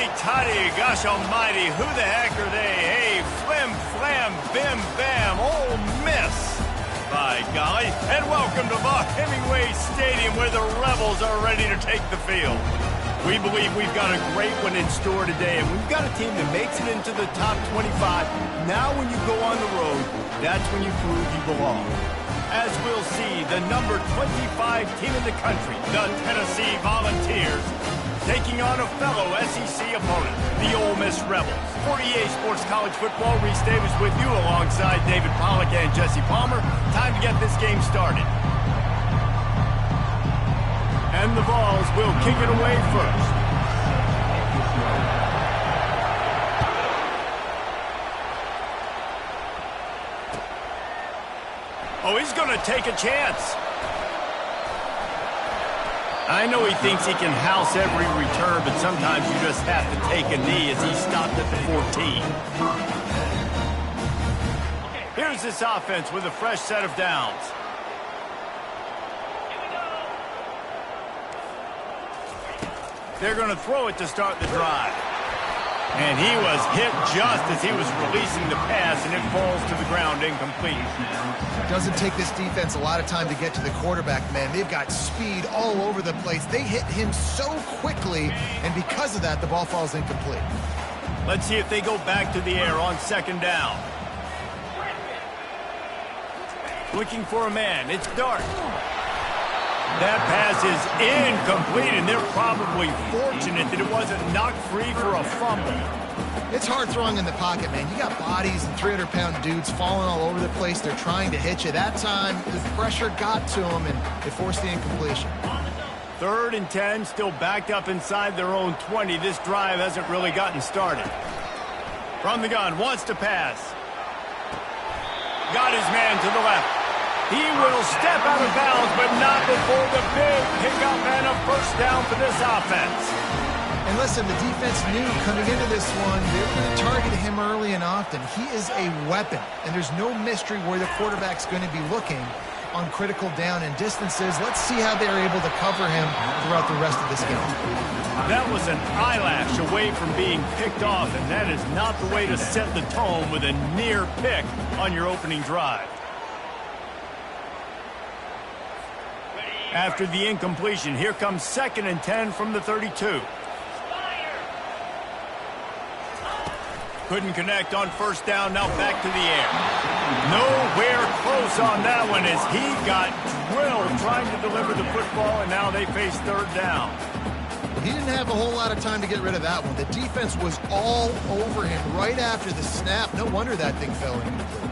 righty-tighty, gosh almighty, who the heck are they? Hey, flim, flam, bim, bam, Ole Miss. By golly, and welcome to Hemingway Stadium where the Rebels are ready to take the field. We believe we've got a great one in store today, and we've got a team that makes it into the top 25. Now when you go on the road, that's when you prove you belong. As we'll see, the number 25 team in the country, the Tennessee Volunteers, taking on a fellow SEC opponent, the Ole Miss Rebels. For EA Sports College Football, Reese Davis with you alongside David Pollack and Jesse Palmer. Time to get this game started. And the Vols will kick it away first. Oh, he's going to take a chance. I know he thinks he can house every return, but sometimes you just have to take a knee as he stopped at the 14. Here's this offense with a fresh set of downs. They're going to throw it to start the drive. And he was hit just as he was releasing the pass, and it falls to the ground incomplete. Doesn't take this defense a lot of time to get to the quarterback, man. They've got speed all over the place. They hit him so quickly, and because of that, the ball falls incomplete. Let's see if they go back to the air on second down. Looking for a man. It's Dart. That pass is incomplete, and they're probably fortunate that it wasn't knocked free for a fumble. It's hard throwing in the pocket, man. You got bodies and 300-pound dudes falling all over the place. They're trying to hit you. That time, the pressure got to them, and it forced the incompletion. 3rd and 10, still backed up inside their own 20. This drive hasn't really gotten started. From the gun, wants to pass. Got his man to the left. He will step out of bounds, but not before the big pickup and a first down for this offense. And listen, the defense knew coming into this one, they were going to target him early and often. He is a weapon, and there's no mystery where the quarterback's going to be looking on critical down and distances. Let's see how they're able to cover him throughout the rest of this game. That was an eyelash away from being picked off, and that is not the way to set the tone with a near pick on your opening drive. After the incompletion, here comes 2nd and 10 from the 32. Couldn't connect on first down, now back to the air. Nowhere close on that one as he got drilled trying to deliver the football, and now they face 3rd down. He didn't have a whole lot of time to get rid of that one. The defense was all over him right after the snap. No wonder that thing fell incomplete.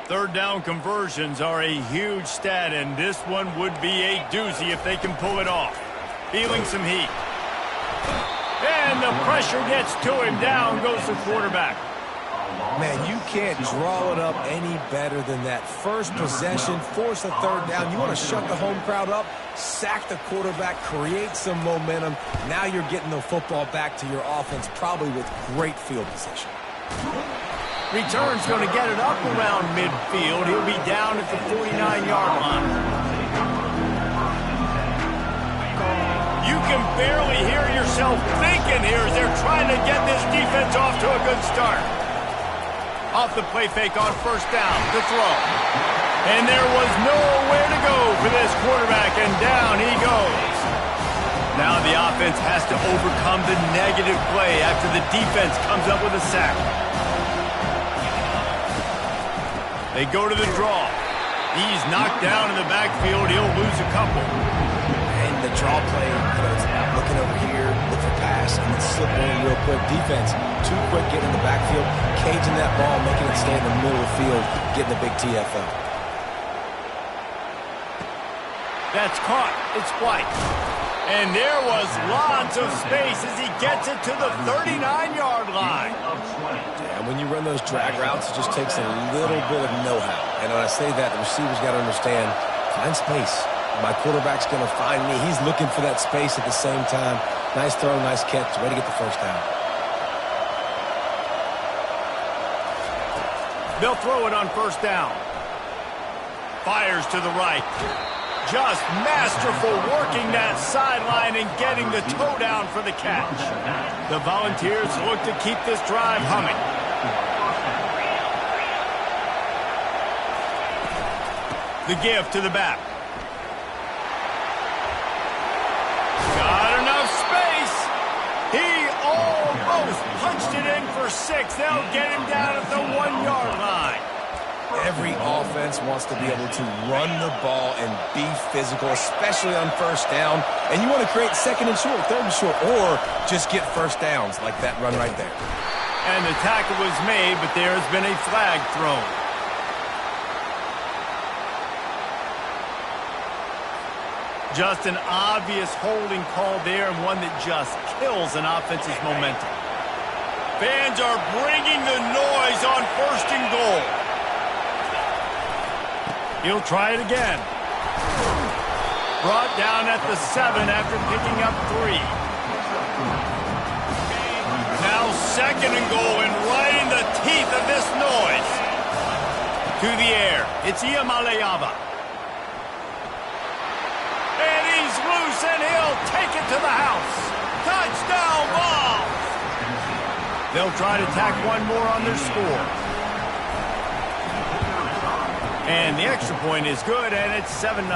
3rd down conversions are a huge stat, and this one would be a doozy if they can pull it off. Feeling some heat. And the pressure gets to him. Down goes the quarterback. Man, you can't draw it up any better than that. First possession, force a 3rd down. You want to shut the home crowd up, sack the quarterback, create some momentum. Now you're getting the football back to your offense, probably with great field position. Return's going to get it up around midfield. He'll be down at the 49-yard line. You can barely hear yourself thinking here as they're trying to get this defense off to a good start. Off the play fake on first down, the throw. And there was nowhere to go for this quarterback, and down he goes. Now the offense has to overcome the negative play after the defense comes up with a sack. They go to the draw. He's knocked down in the backfield. He'll lose a couple. And the draw play, looking over here, look for pass, and then slip in real quick. Defense, too quick getting in the backfield, caging that ball, making it stay in the middle of the field, getting a big TFL. That's caught. It's White. And there was lots of space as he gets it to the 39-yard line. And when you run those drag routes, it just takes a little bit of know-how. And when I say that, the receiver's got to understand, find space. My quarterback's going to find me. He's looking for that space at the same time. Nice throw, nice catch. Way to get the first down. They'll throw it on first down. Fires to the right. Just masterful working that sideline and getting the toe down for the catch. The Volunteers look to keep this drive humming. The give to the back. Got enough space. He almost punched it in for 6. They'll get him down at the 1-yard line. Every offense wants to be able to run the ball and be physical, especially on first down. And you want to create second and short, third and short, or just get first downs like that run right there. And the tackle was made, but there has been a flag thrown. Just an obvious holding call there, and one that just kills an offense's momentum. Fans are bringing the noise on 1st and goal. He'll try it again. Brought down at the 7 after picking up 3. Now 2nd and goal, and right in the teeth of this noise. To the air, it's Iamaleava. And he's loose, and he'll take it to the house. Touchdown ball! They'll try to tack one more on their score. And the extra point is good, and it's 7-0.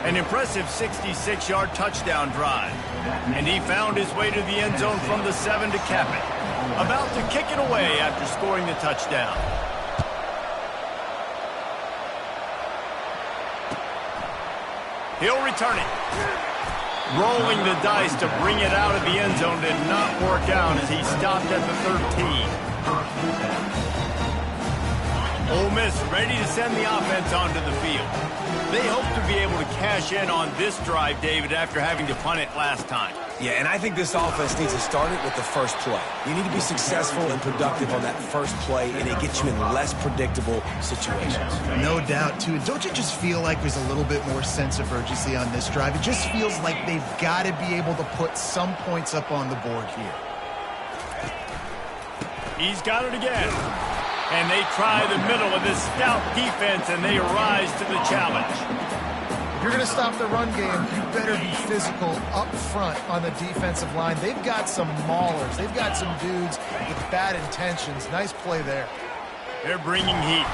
An impressive 66-yard touchdown drive. And he found his way to the end zone from the 7 to cap it. About to kick it away after scoring the touchdown. He'll return it. Rolling the dice to bring it out of the end zone did not work out as he stopped at the 13. Ole Miss ready to send the offense onto the field. They hope to be able to cash in on this drive, David, after having to punt it last time. Yeah, and I think this offense needs to start it with the first play. You need to be successful and productive on that first play, and it gets you in less predictable situations. No doubt, too. Don't you just feel like there's a little bit more sense of urgency on this drive? It just feels like they've got to be able to put some points up on the board here. He's got it again. And they try the middle of this stout defense, and they rise to the challenge. If you're going to stop the run game, you better be physical up front on the defensive line. They've got some maulers. They've got some dudes with bad intentions. Nice play there. They're bringing heat.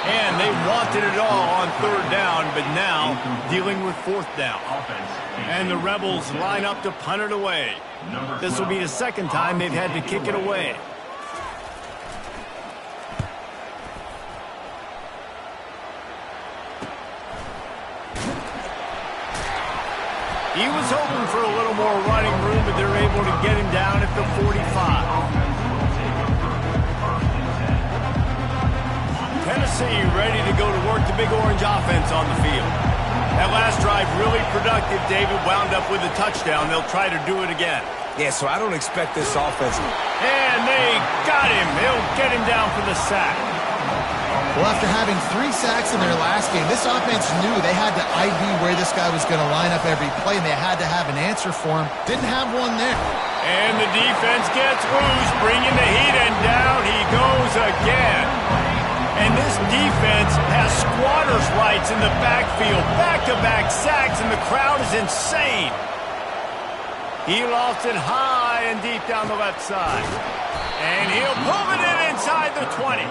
And they wanted it all on 3rd down, but now dealing with 4th down. And the Rebels line up to punt it away. This will be the 2nd time they've had to kick it away. He was hoping for a little more running room, but they're able to get him down at the 45. Tennessee ready to go to work the Big Orange offense on the field. That last drive really productive. David wound up with a touchdown. They'll try to do it again. Yeah, so I don't expect this offense. And they got him. They'll get him down for the sack. Well, after having 3 sacks in their last game, this offense knew they had to ID where this guy was going to line up every play, and they had to have an answer for him. Didn't have one there. And the defense gets loose, bringing the heat, and down he goes again. And this defense has squatters' rights in the backfield. Back-to-back sacks, and the crowd is insane. He lost it high and deep down the left side. And he'll pull it in inside the 20.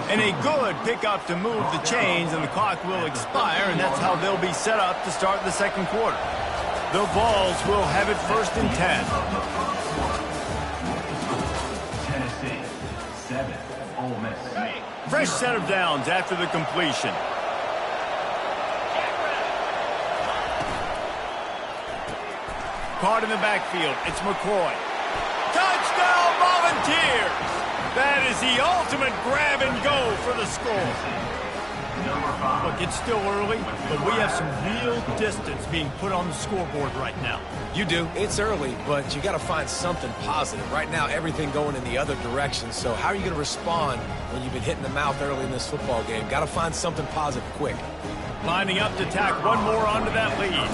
And a good pickup to move the chains, and the clock will expire, and that's how they'll be set up to start the 2nd quarter. The Vols will have it 1st and 10. Tennessee, 7, Ole Miss 8. Fresh set of downs after the completion. Caught in the backfield. It's McCoy. Touchdown, Volunteers! That is the ultimate grab and go for the score. Look, it's still early, but we have some real distance being put on the scoreboard right now. You do. It's early, but you got to find something positive. Right now, everything going in the other direction. So how are you going to respond when you've been hit in the mouth early in this football game? Got to find something positive quick. Lining up to tack one more onto that lead.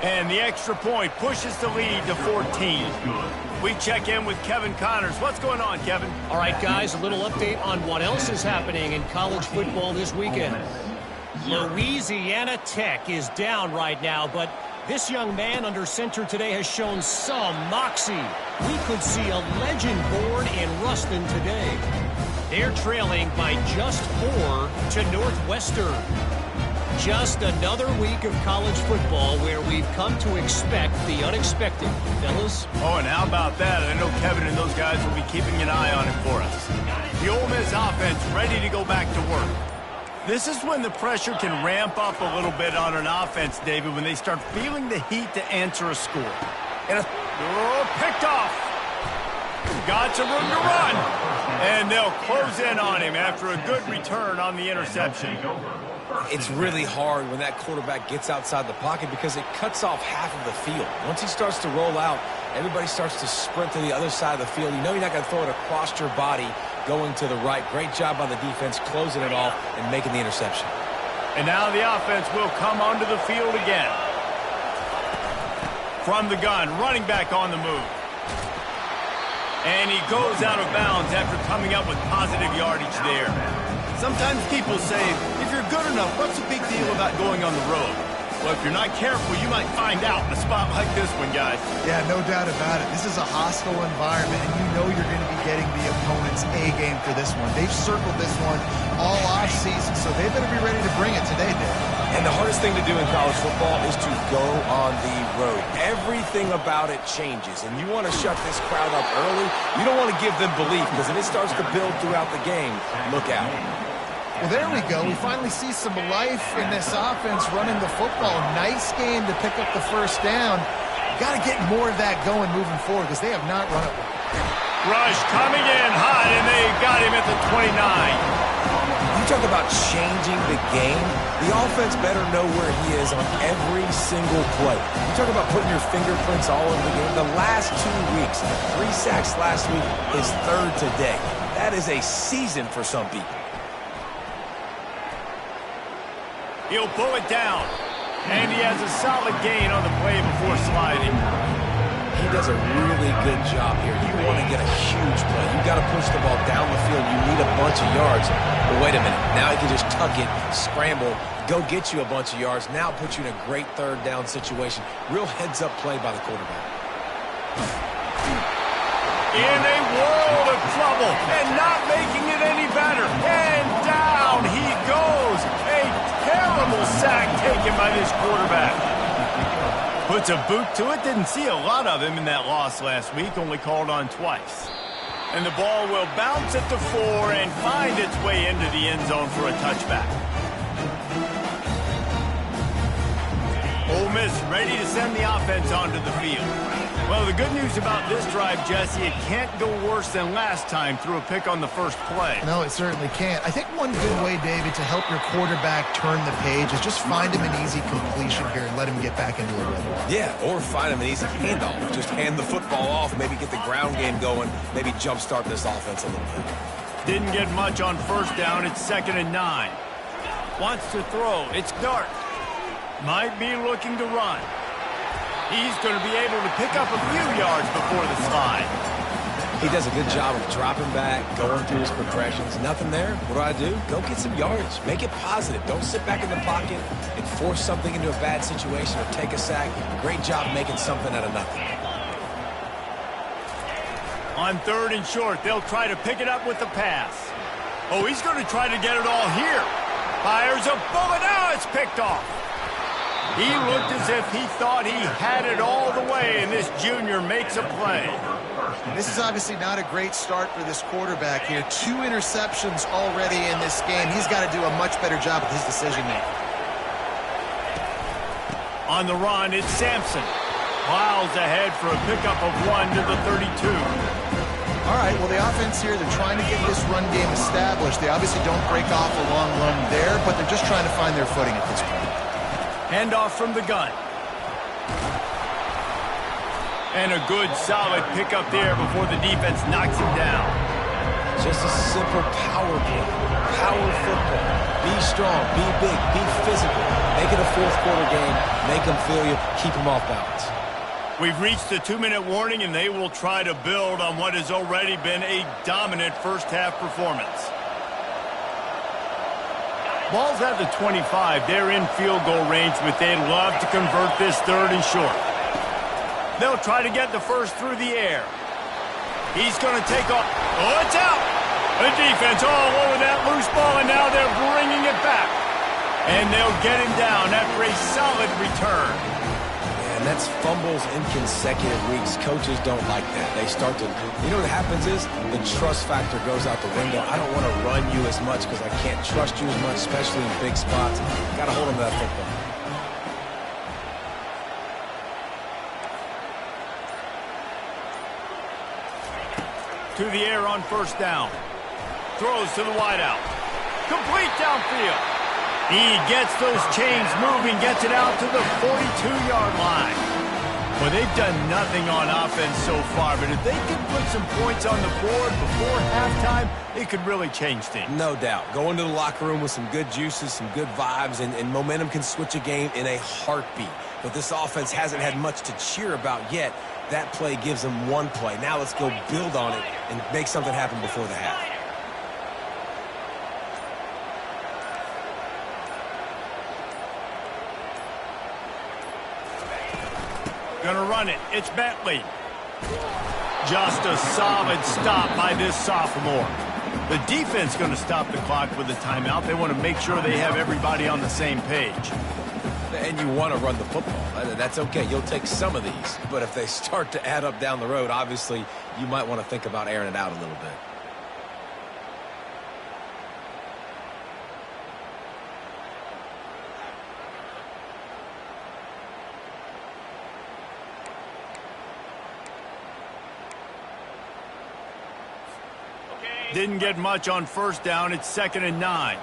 And the extra point pushes the lead to 14. We check in with Kevin Connors. What's going on, Kevin? All right, guys, a little update on what else is happening in college football this weekend. Louisiana Tech is down right now, but this young man under center today has shown some moxie. We could see a legend born in Ruston today. They're trailing by just 4 to Northwestern. Just another week of college football where we've come to expect the unexpected, fellas. Oh, and how about that? I know Kevin and those guys will be keeping an eye on it for us. The Ole Miss offense ready to go back to work. This is when the pressure can ramp up a little bit on an offense, David, when they start feeling the heat to answer a score. And picked off. Got some room to run. And they'll close in on him after a good return on the interception. It's really hard when that quarterback gets outside the pocket because it cuts off half of the field. Once he starts to roll out, everybody starts to sprint to the other side of the field. You know you're not going to throw it across your body going to the right. Great job by the defense closing it off and making the interception. And now the offense will come onto the field again. From the gun, running back on the move. And he goes out of bounds after coming up with positive yardage there. Sometimes people say, if you're good enough, what's the big deal about going on the road? Well, if you're not careful, you might find out in a spot like this one, guys. Yeah, no doubt about it. This is a hostile environment, and you know you're going to be getting the opponent's A game for this one. They've circled this one all offseason, so they better be ready to bring it today, Dave. And the hardest thing to do in college football is to go on the road. Everything about it changes, and you want to shut this crowd up early. You don't want to give them belief, because if it starts to build throughout the game, look out. Well, there we go. We finally see some life in this offense running the football. Nice game to pick up the first down. Got to get more of that going moving forward because they have not run it well. Rush coming in hot, and they got him at the 29. You talk about changing the game. The offense better know where he is on every single play. You talk about putting your fingerprints all over the game. The last 2 weeks, 3 sacks last week, his 3rd today. That is a season for some people. He'll pull it down. And he has a solid gain on the play before sliding. He does a really good job here. You want to get a huge play. You got to push the ball down the field. You need a bunch of yards. But wait a minute. Now he can just tuck it, scramble, go get you a bunch of yards. Now put you in a great 3rd down situation. Real heads-up play by the quarterback. In a world of trouble and not making it any better. And down he goes. A terrible sack taken by this quarterback. Puts a boot to it. Didn't see a lot of him in that loss last week. Only called on twice. And the ball will bounce at the 4 and find its way into the end zone for a touchback. Ole Miss ready to send the offense onto the field. Well, the good news about this drive, Jesse, it can't go worse than last time through a pick on the first play. No, it certainly can't. I think one good way, David, to help your quarterback turn the page is just find him an easy completion here and let him get back into a rhythm. Yeah, or find him an easy handoff. Just hand the football off, maybe get the ground game going, maybe jumpstart this offense a little bit. Didn't get much on first down. It's 2nd and 9. Wants to throw. It's Dart. Might be looking to run. He's going to be able to pick up a few yards before the slide. He does a good job of dropping back, going through his progressions. Nothing there. What do? Go get some yards. Make it positive. Don't sit back in the pocket and force something into a bad situation or take a sack. Great job making something out of nothing. On 3rd and short, they'll try to pick it up with the pass. Oh, he's going to try to get it all here. Fires a bullet. Now it's picked off. He looked as if he thought he had it all the way, and this junior makes a play. This is obviously not a great start for this quarterback here. 2 interceptions already in this game. He's got to do a much better job with his decision-making. On the run, it's Sampson. Plows ahead for a pickup of 1 to the 32. All right, well, the offense here, they're trying to get this run game established. They obviously don't break off a long run there, but they're just trying to find their footing at this point. Handoff from the gun. And a good, solid pickup there before the defense knocks him down. Just a simple power play. Power football. Be strong, be big, be physical. Make it a 4th quarter game. Make them feel you. Keep them off balance. We've reached the 2-minute warning, and they will try to build on what has already been a dominant first-half performance. Ball's at the 25. They're in field goal range, but they'd love to convert this 3rd and short. They'll try to get the first through the air. He's going to take off. Oh, it's out. The defense all over that loose ball, and now they're bringing it back. And they'll get him down after a solid return. And that's fumbles in consecutive weeks. Coaches don't like that. They start to, you know what happens is the trust factor goes out the window. I don't want to run you as much because I can't trust you as much, especially in big spots. Got to hold on to that football. To the air on 1st down. Throws to the wideout. Complete downfield. He gets those chains moving, gets it out to the 42-yard line. Well, they've done nothing on offense so far, but if they can put some points on the board before halftime, it could really change things. No doubt. Go into the locker room with some good juices, some good vibes, and momentum can switch a game in a heartbeat. But this offense hasn't had much to cheer about yet. That play gives them one play. Now let's go build on it and make something happen before the half. Gonna run it. It's Bentley. Just a solid stop by this sophomore. The defense going to stop the clock with a timeout. They want to make sure they have everybody on the same page. And you want to run the football. That's okay. You'll take some of these. But if they start to add up down the road, obviously, you might want to think about airing it out a little bit. Didn't get much on 1st down. It's 2nd and 9.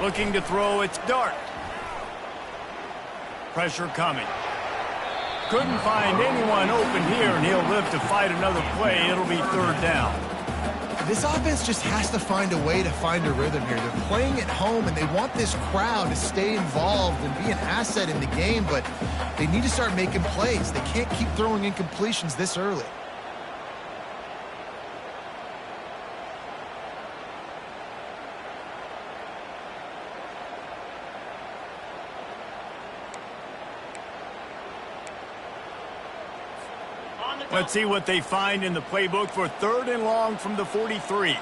Looking to throw, it's Dart. Pressure coming. Couldn't find anyone open here, and he'll live to fight another play. It'll be 3rd down. This offense just has to find a way to find a rhythm here. They're playing at home, and they want this crowd to stay involved and be an asset in the game, but they need to start making plays. They can't keep throwing incompletions this early. Let's see what they find in the playbook for 3rd and long from the 43.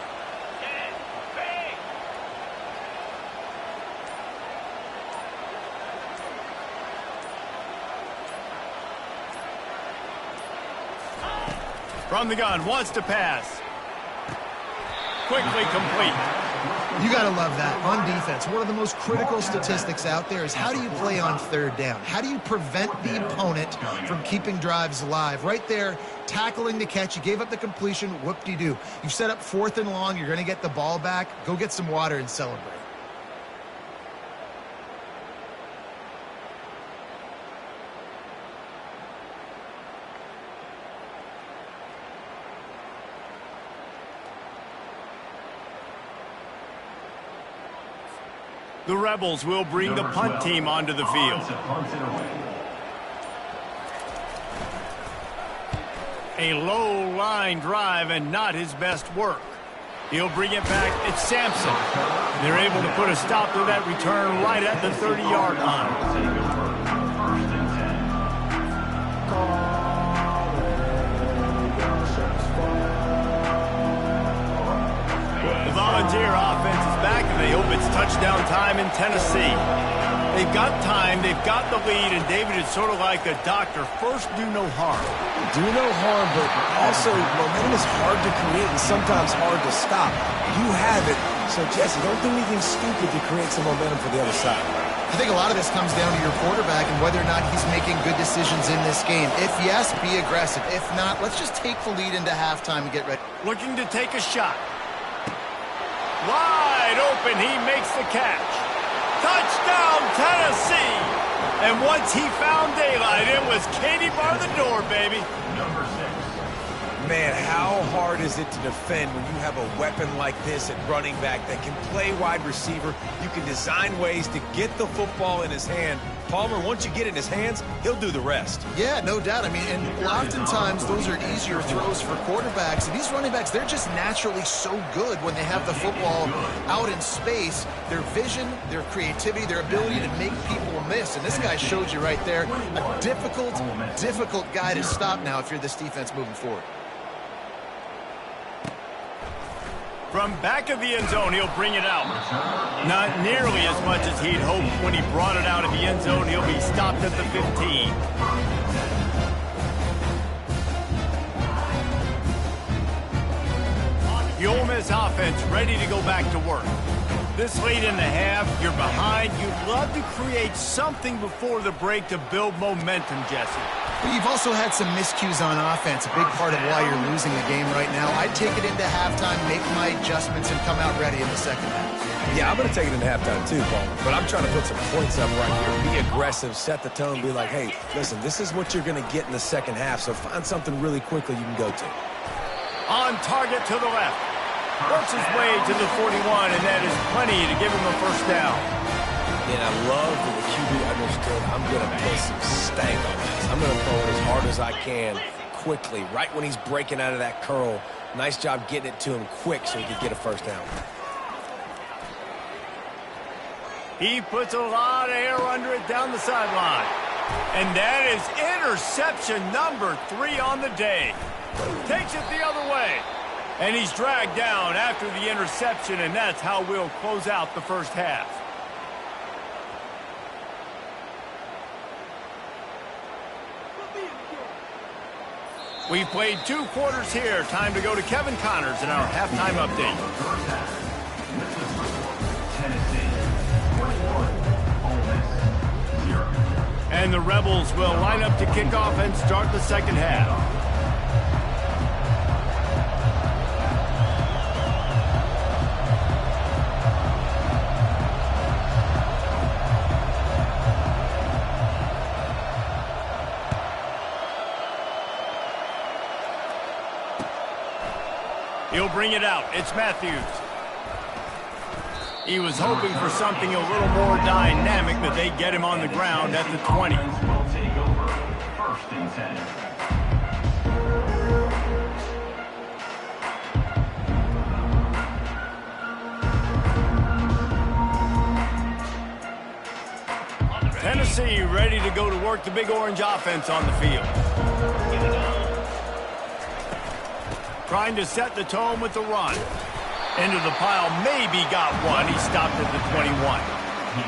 From the gun, wants to pass. Quickly complete. You got to love that. On defense, one of the most critical statistics out there is how do you play on 3rd down? How do you prevent the opponent from keeping drives alive? Right there, tackling the catch. You gave up the completion. Whoop-de-doo. You've set up 4th and long. You're going to get the ball back. Go get some water and celebrate. The Rebels will bring the punt team onto the field. A low line drive and not his best work. He'll bring it back. It's Sampson. They're able to put a stop to that return right at the 30-yard line. The Volunteer offense is back, and they hope it's touchdown time in Tennessee. They've got time, they've got the lead, and David is sort of like a doctor. First, do no harm. Do no harm, but also momentum is hard to create and sometimes hard to stop. You have it, so Jesse, don't do anything stupid to create some momentum for the other side. I think a lot of this comes down to your quarterback and whether or not he's making good decisions in this game. If yes, be aggressive. If not, let's just take the lead into halftime and get ready. Looking to take a shot. Wide open, he makes the catch. Touchdown, Tennessee! And once he found daylight, it was Katie bar the door, baby. Number 6. Man, how hard is it to defend when you have a weapon like this at running back that can play wide receiver? You can design ways to get the football in his hand. Palmer, once you get it in his hands, he'll do the rest. Yeah, no doubt. I mean, and oftentimes those are easier throws for quarterbacks. And these running backs, they're just naturally so good when they have the football out in space. Their vision, their creativity, their ability to make people miss. And this guy showed you right there, a difficult guy to stop now if you're this defense moving forward. From back of the end zone, he'll bring it out. Not nearly as much as he'd hoped when he brought it out of the end zone. He'll be stopped at the 15. The Ole Miss offense ready to go back to work. This late in the half, you're behind. You'd love to create something before the break to build momentum, Jesse. You've also had some miscues on offense, a big part of why you're losing the game right now. I'd take it into halftime, make my adjustments, and come out ready in the second half. Yeah, I'm going to take it into halftime too, Paul. But I'm trying to put some points up right here. Be aggressive, set the tone, be like, hey, listen, this is what you're going to get in the second half, so find something really quickly you can go to. On target to the left. Works his way to the 41, and that is plenty to give him a first down. And I love that the QB understood I'm going to put some stank on this. I'm going to throw it as hard as I can quickly, right when he's breaking out of that curl. Nice job getting it to him quick so he could get a first down. He puts a lot of air under it down the sideline. And that is interception number 3 on the day. Takes it the other way. And he's dragged down after the interception, and that's how we'll close out the first half. We've played 2 quarters here. Time to go to Kevin Connors in our halftime update. Tennessee, 21, Ole Miss, 0. And the Rebels will line up to kick off and start the second half. He'll bring it out. It's Matthews. He was hoping for something a little more dynamic, but they get him on the ground at the 20. Will take over. First and 10. Tennessee ready to go to work the Big Orange offense on the field. Trying to set the tone with the run. Into the pile, maybe got one. He stopped at the 21.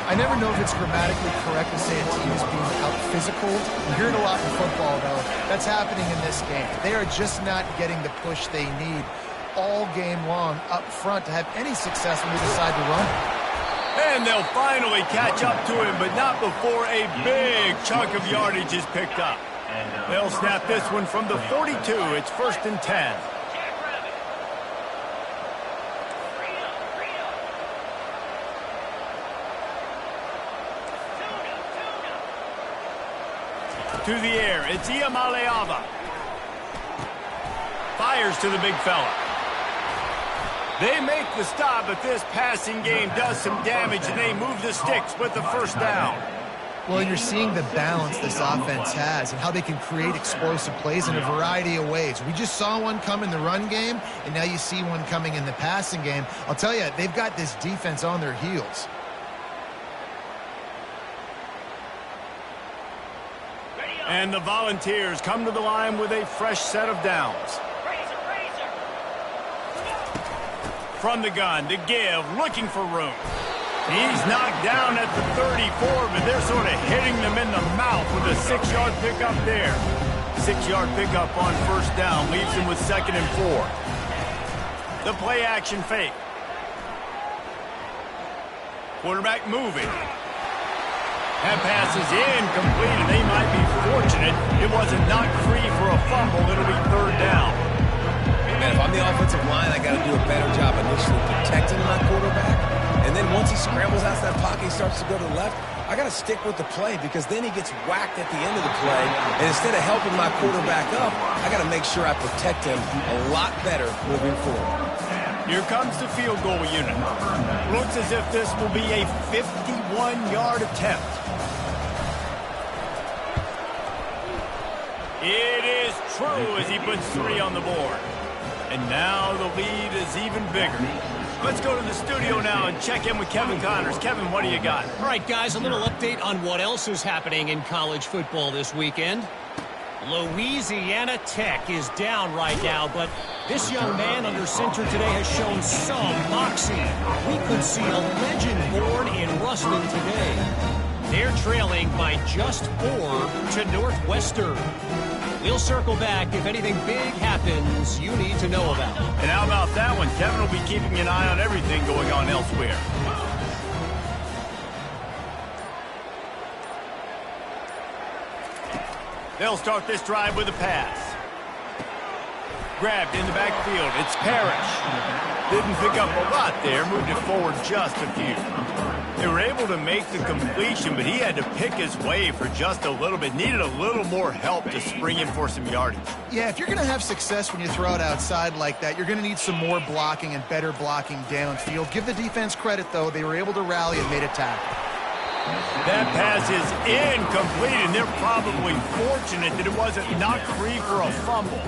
I never know if it's grammatically correct to say a team is being out-physical. You hear it a lot in football, though. That's happening in this game. They are just not getting the push they need all game long up front to have any success when they decide to run. And they'll finally catch up to him, but not before a big chunk of yardage is picked up. They'll snap this one from the 42. It's 1st and 10. To the air, it's Iamaleava. Fires to the big fella. They make the stop, but this passing game does some damage, and they move the sticks with the first down. Well, you're seeing the balance this offense has and how they can create explosive plays in a variety of ways. We just saw one come in the run game, and now you see one coming in the passing game. I'll tell you, they've got this defense on their heels. And the Volunteers come to the line with a fresh set of downs. From the gun to give, looking for room. He's knocked down at the 34, but they're sort of hitting them in the mouth with a 6-yard pickup there. 6-yard pickup on first down leaves him with 2nd and 4. The play action fake. Quarterback moving. That pass is incomplete, and they might be fortunate it wasn't knocked free for a fumble. It'll be 3rd down. Man, if I'm the offensive line, I got to do a better job initially protecting my quarterback. And then once he scrambles out of that pocket, he starts to go to the left. I got to stick with the play because then he gets whacked at the end of the play. And instead of helping my quarterback up, I got to make sure I protect him a lot better moving forward. Here comes the field goal unit. Looks as if this will be a 51-yard attempt. It is true as he puts 3 on the board. And now the lead is even bigger. Let's go to the studio now and check in with Kevin Connors. Kevin, what do you got? All right, guys, a little update on what else is happening in college football this weekend. Louisiana Tech is down right now, but this young man under center today has shown some moxie. We could see a legend born in Ruston today. They're trailing by just 4 to Northwestern. We'll circle back if anything big happens you need to know about. And how about that one? Kevin will be keeping an eye on everything going on elsewhere. They'll start this drive with a pass. Grabbed in the backfield. It's Parrish. Didn't pick up a lot there. Moved it forward just a few. They were able to make the completion, but he had to pick his way for just a little bit. Needed a little more help to spring in for some yardage. Yeah, if you're going to have success when you throw it outside like that, you're going to need some more blocking and better blocking downfield. Give the defense credit, though. They were able to rally and made a tackle. That pass is incomplete, and they're probably fortunate that it wasn't knocked free for a fumble.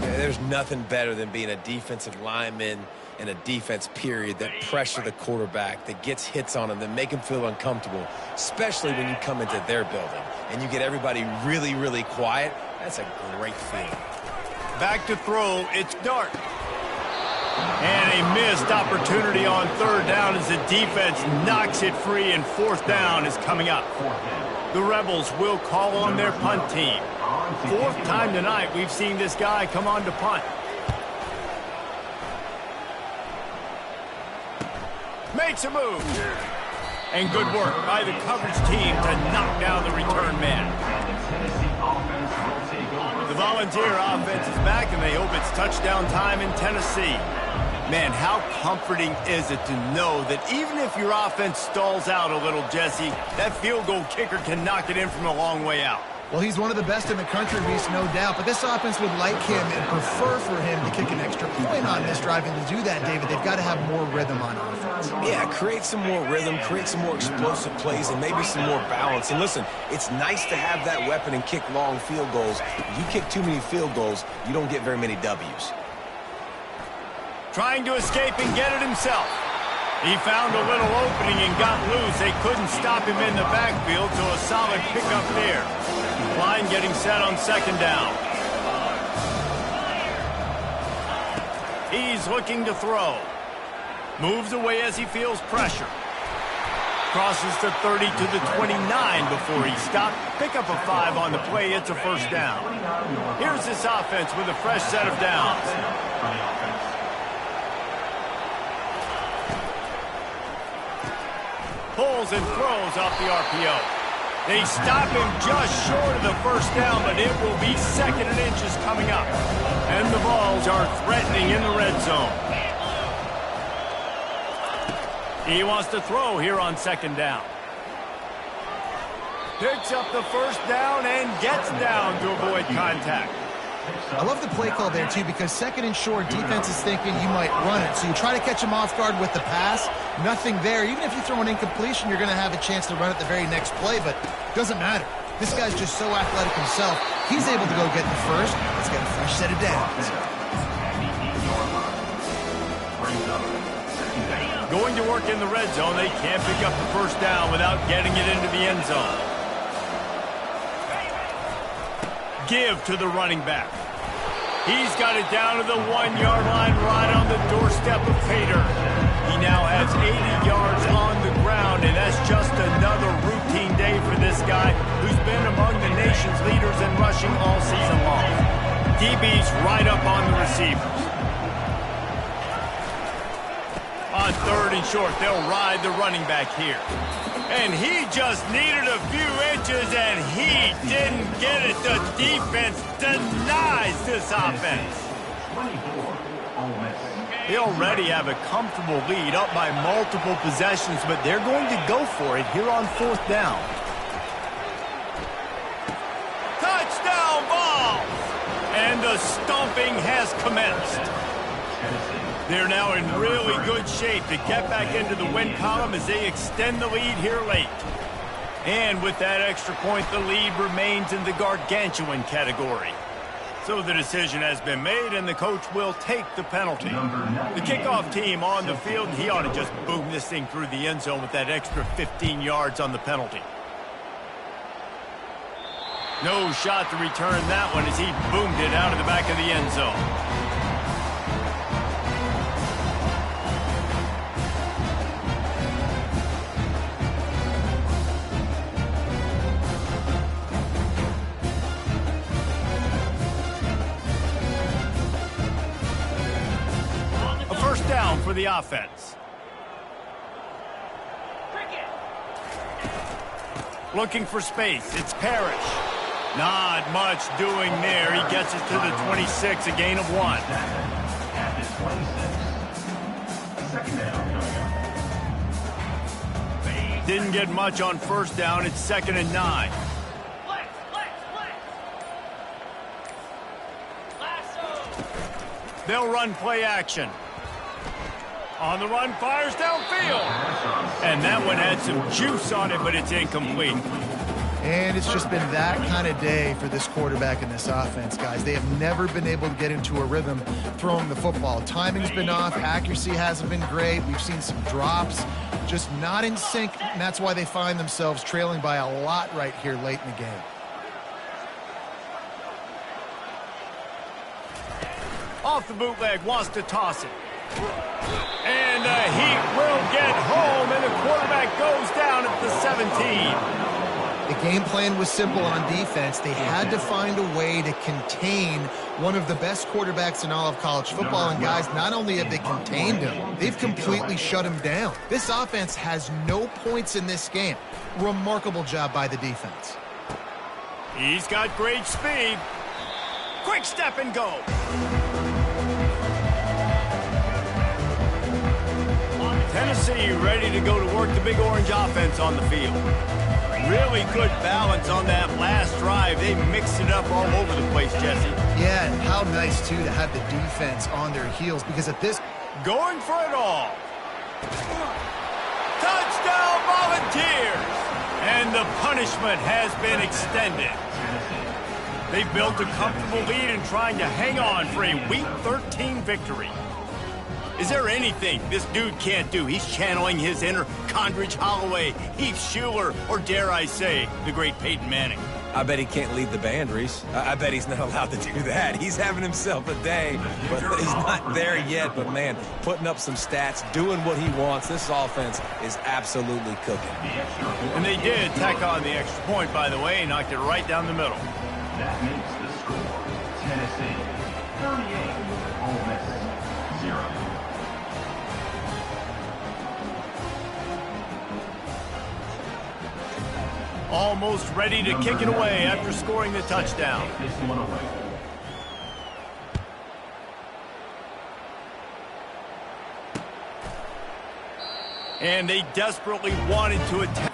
Yeah, there's nothing better than being a defensive lineman and a defense period that pressure the quarterback, that gets hits on him, that make him feel uncomfortable, especially when you come into their building and you get everybody really, really quiet. That's a great feeling. Back to throw, it's Dart. And a missed opportunity on 3rd down as the defense knocks it free, and 4th down is coming up. The Rebels will call on their punt team. 4th time tonight we've seen this guy come on to punt. Makes a move. And good work by the coverage team to knock down the return man. The Volunteer offense is back, and they hope it's touchdown time in Tennessee. Man, how comforting is it to know that even if your offense stalls out a little, Jesse, that field goal kicker can knock it in from a long way out. Well, he's one of the best in the country, Reese, no doubt. But this offense would like him and prefer for him to kick an extra point on this drive. And to do that, David, they've got to have more rhythm on offense. Yeah, create some more rhythm, create some more explosive plays, and maybe some more balance. And listen, it's nice to have that weapon and kick long field goals. If you kick too many field goals, you don't get very many W's. Trying to escape and get it himself. He found a little opening and got loose. They couldn't stop him in the backfield, so a solid pickup there. Line getting set on 2nd down. He's looking to throw. Moves away as he feels pressure. Crosses the 30 to the 29 before he stopped. Pick up a 5 on the play. It's a 1st down. Here's this offense with a fresh set of downs. Pulls and throws off the RPO. They stop him just short of the 1st down, but it will be 2nd and inches coming up. And the balls are threatening in the red zone. He wants to throw here on 2nd down. Picks up the 1st down and gets down to avoid contact. I love the play call there, too, because 2nd and short, defense is thinking you might run it. So you try to catch him off guard with the pass. Nothing there. Even if you throw an incompletion, you're going to have a chance to run it the very next play, but it doesn't matter. This guy's just so athletic himself. He's able to go get the 1st. Let's get a fresh set of downs. Going to work in the red zone. They can't pick up the 1st down without getting it into the end zone. Give to the running back. He's got it down to the 1-yard line right on the doorstep of Pater. He now has 80 yards on the ground, and that's just another routine day for this guy who's been among the nation's leaders in rushing all season long. DB's right up on the receivers. On 3rd and short, they'll ride the running back here. And he just needed a few inches, and he didn't get it. The defense denies this offense. 24, Ole Miss. They already have a comfortable lead up by multiple possessions, but they're going to go for it here on 4th down. Touchdown ball! And the stomping has commenced. They're now in really good shape to get back into the win column as they extend the lead here late. And with that extra point, the lead remains in the gargantuan category. So the decision has been made, and the coach will take the penalty. The kickoff team on the field, he ought to just boom this thing through the end zone with that extra 15 yards on the penalty. No shot to return that one as he boomed it out of the back of the end zone. Down for the offense. Looking for space. It's Parrish. Not much doing there. He gets it to the 26, a gain of 1. At the 26. Second down coming up. Didn't get much on 1st down. It's 2nd and 9. They'll run play action. On the run, fires downfield. And that one had some juice on it, but it's incomplete. And it's just been that kind of day for this quarterback in this offense, guys. They have never been able to get into a rhythm throwing the football. Timing's been off. Accuracy hasn't been great. We've seen some drops, just not in sync, and that's why they find themselves trailing by a lot right here late in the game. Off the bootleg, wants to toss it. And he will get home, and the quarterback goes down at the 17. The game plan was simple on defense. They had to find a way to contain one of the best quarterbacks in all of college football. And, guys, not only have they contained him, they've completely shut him down. This offense has no points in this game. Remarkable job by the defense. He's got great speed. Quick step and go. Tennessee ready to go to work the Big Orange offense on the field. Really good balance on that last drive. They mixed it up all over the place, Jesse. Yeah, and how nice, too, to have the defense on their heels, because at this... Going for it all. Touchdown Volunteers! And the punishment has been extended. They've built a comfortable lead and trying to hang on for a Week 13 victory. Is there anything this dude can't do? He's channeling his inner Condridge Holloway, Heath Schuler, or dare I say, the great Peyton Manning. I bet he can't lead the band, Reese. I bet he's not allowed to do that. He's having himself a day, but he's not there yet. But, man, putting up some stats, doing what he wants. This offense is absolutely cooking. And they did tack on the extra point, by the way, and knocked it right down the middle. That makes the score Tennessee 38, Ole Miss 0. Almost ready to kick it away after scoring the touchdown. This one away. And they desperately wanted to attack.